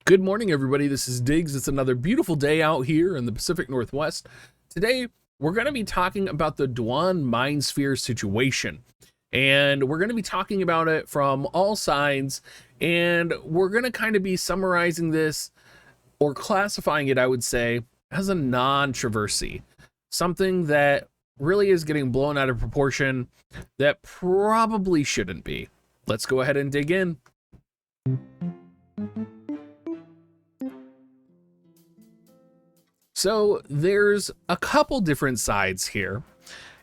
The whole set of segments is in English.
Good morning, everybody. This is Diggs. It's another beautiful day out here in the Pacific Northwest. Today, we're going to be talking about the Duane Mindsphere situation. And we're going to be talking about it from all sides. And we're going to kind of be summarizing this, or classifying it, I would say, as a non-Trovesy. Something that really is getting blown out of proportion that probably shouldn't be. Let's go ahead and dig in. So there's a couple different sides here.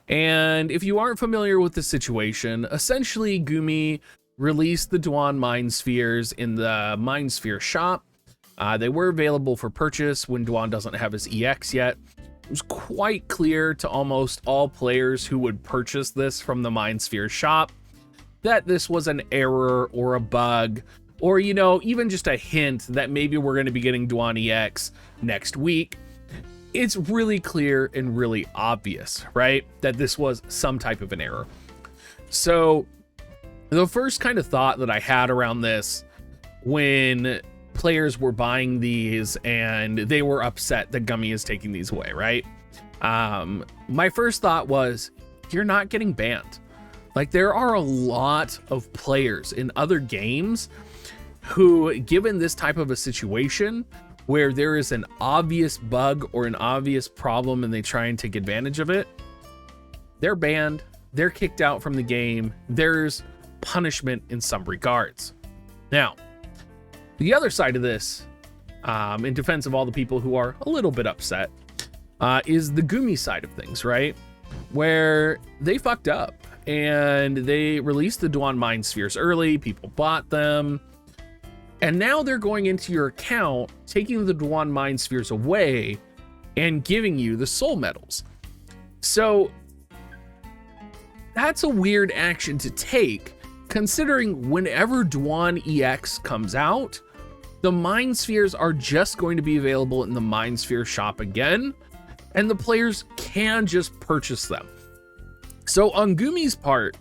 And if you aren't familiar with the situation, essentially Gummi released the Duane Mindspheres in the Mindsphere shop. They were available for purchase when Duane doesn't have his EX yet. It was quite clear to almost all players who would purchase this from the Mindsphere shop that this was an error or a bug, or, you know, even just a hint that maybe we're going to be getting Duane EX next week. It's really clear and really obvious, right, that this was some type of an error. So the first kind of thought that I had around this when players were buying these and they were upset that Gummi is taking these away, right? My first thought was, you're not getting banned. Like, there are a lot of players in other games who, given this type of a situation where there is an obvious bug or an obvious problem and they try and take advantage of it, they're banned, they're kicked out from the game, there's punishment in some regards. Now, the other side of this, in defense of all the people who are a little bit upset, is the Gummi side of things, right? Where they fucked up and they released the Duane Mindspheres early, people bought them, and now they're going into your account, taking the Duane Mindspheres away and giving you the soul medals. So that's a weird action to take, considering whenever Duane EX comes out, the Mindspheres are just going to be available in the Mindsphere shop again, and the players can just purchase them. So on Gummi's part,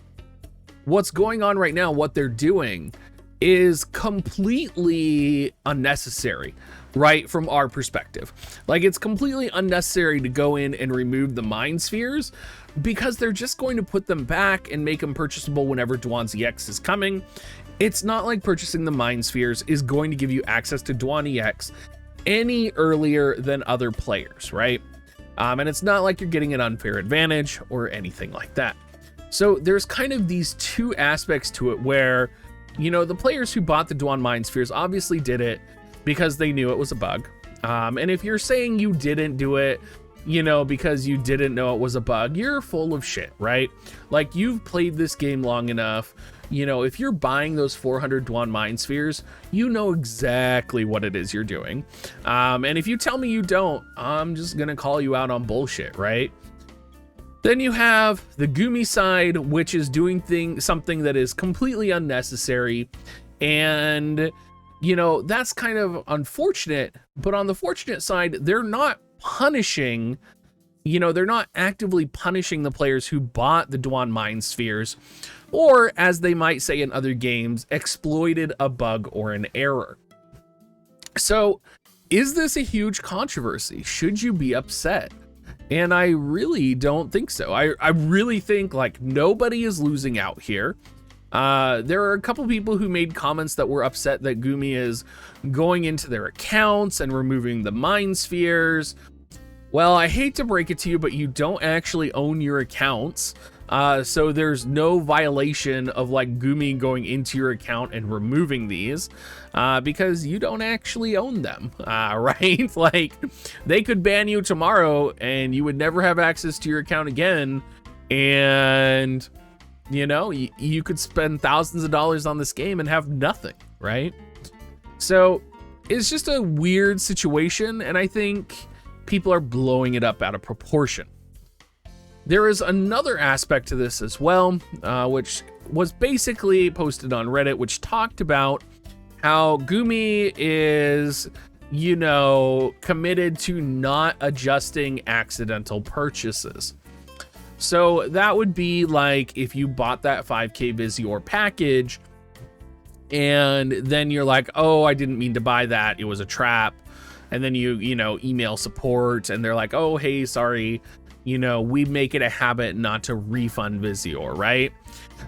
what's going on right now, what they're doing, is completely unnecessary, right? From our perspective, like, it's completely unnecessary to go in and remove the Mindspheres, because they're just going to put them back and make them purchasable whenever Duane's EX is coming. It's not like purchasing the Mindspheres is going to give you access to Duane EX any earlier than other players, right? And it's not like you're getting an unfair advantage or anything like that. So there's kind of these two aspects to it where, you know, the players who bought the Duane Mindspheres obviously did it because they knew it was a bug. And if you're saying you didn't do it, you know, because you didn't know it was a bug, you're full of shit, right? Like, you've played this game long enough. You know, if you're buying those 400 Duane Mindspheres, you know exactly what it is you're doing. And if you tell me you don't, I'm just going to call you out on bullshit, right? Then you have the Gummi side, which is doing something that is completely unnecessary. And, you know, that's kind of unfortunate. But on the fortunate side, they're not punishing, you know, they're not actively punishing the players who bought the Duane Mindspheres, or, as they might say in other games, exploited a bug or an error. So, is this a huge controversy? Should you be upset? And I really don't think so. I really think, like, nobody is losing out here. There are a couple people who made comments that were upset that Gummi is going into their accounts and removing the Mindspheres. Well, I hate to break it to you, but you don't actually own your accounts. So there's no violation of, like, Gummi going into your account and removing these, because you don't actually own them, right? Like, they could ban you tomorrow and you would never have access to your account again. And, you know, you could spend thousands of dollars on this game and have nothing, right? So it's just a weird situation, and I think people are blowing it up out of proportion. There is another aspect to this as well, which was basically posted on Reddit, which talked about how Gummi is, you know, committed to not adjusting accidental purchases. So that would be like if you bought that 5K Visior package and then you're like, oh, I didn't mean to buy that, it was a trap. And then you know, email support and they're like, oh, hey, sorry, you know, we make it a habit not to refund Visior, right?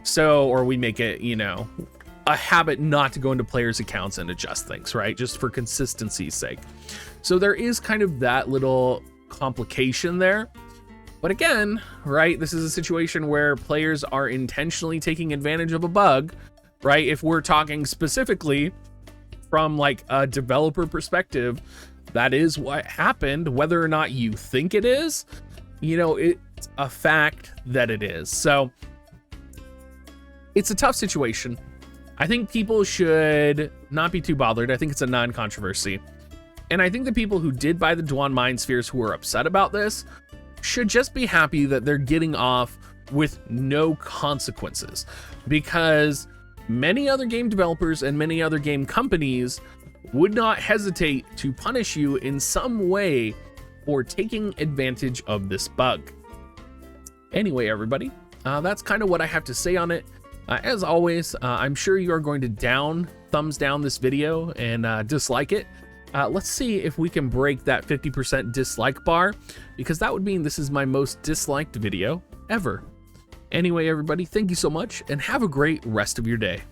So, or we make it, you know, a habit not to go into players' accounts and adjust things, right? Just for consistency's sake. So there is kind of that little complication there. But again, right, this is a situation where players are intentionally taking advantage of a bug, right? If we're talking specifically from like a developer perspective, that is what happened. Whether or not you think it is, you know, it's a fact that it is. So it's a tough situation. I think people should not be too bothered. I think it's a non-controversy. And I think the people who did buy the Duane Mindspheres who are upset about this should just be happy that they're getting off with no consequences, because many other game developers and many other game companies would not hesitate to punish you in some way for taking advantage of this bug. Anyway, everybody, that's kind of what I have to say on it. As always, I'm sure you are going to thumbs down this video and dislike it. Let's see if we can break that 50% dislike bar, because that would mean this is my most disliked video ever. Anyway, everybody, thank you so much and have a great rest of your day.